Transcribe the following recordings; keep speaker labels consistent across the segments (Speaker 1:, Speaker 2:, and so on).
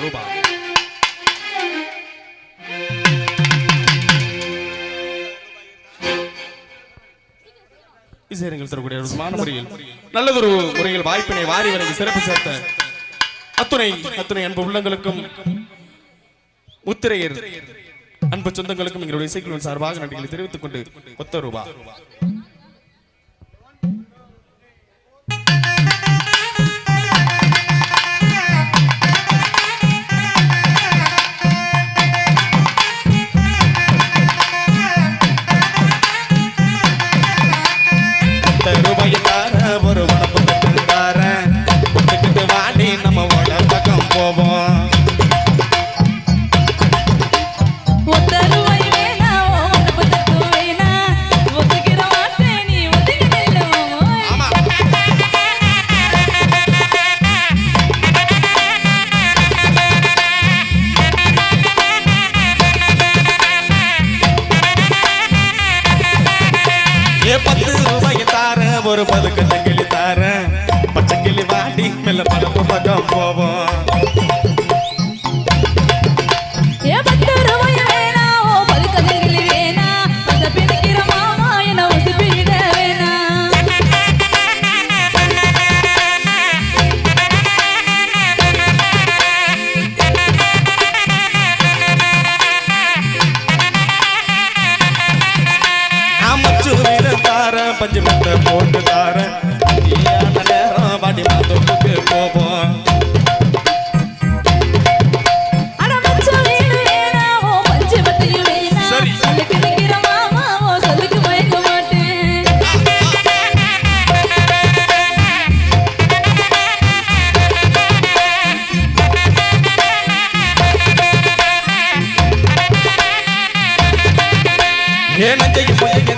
Speaker 1: ரூபாய். இசையரங்கில் தரக்கூடிய முறையில் நல்லதொரு முறையில் வாய்ப்பினை வாரி வரை சிறப்பு சேர்த்த அத்துணை அன்பு உள்ளங்களுக்கும் முத்திரையர் அன்பு சொந்தங்களுக்கும் எங்களுடைய இசைக்குழுவின் சார்பாக நன்றிகளை தெரிவித்துக் கொண்டு ஒத்த ரூபாய். ஒரு வனப்பு கட்டுக்கார குட்டுக்கிட்டு வாடி நம்ம பக்கம் போவோம். ஒரு பதுக்கத்தை கிளி தார பச்சை கிளி வாடி மெல்ல பரப்பு பக்கம் போவோம். பஞ்சு மத்த போட்டு தார நேரம் வாடி மாத்தோப்புக்கு போவோம்.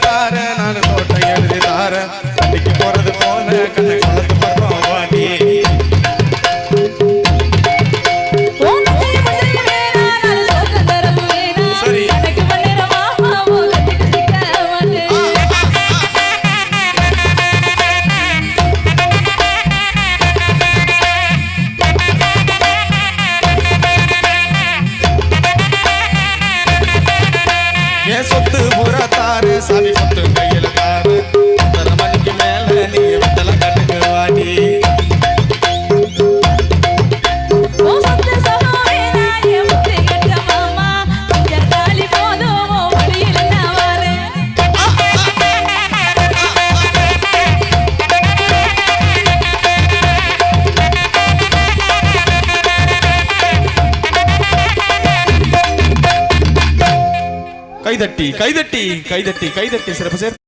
Speaker 1: தார நான் தோட்ட எழுதி தார அன்னைக்கு போறது போல கண்ணை கலந்து பக்கம் வாடி. சரி என் சொத்து பூரா தாரு சாவி சொத்து கையில தாரு 10 மணிக்கு மேல நீ வெத்தல கட்டுக்கு வாடி. கைதட்டி கைதட்டி கைதட்டி கைதட்டி சிறப்பு சேர்த்து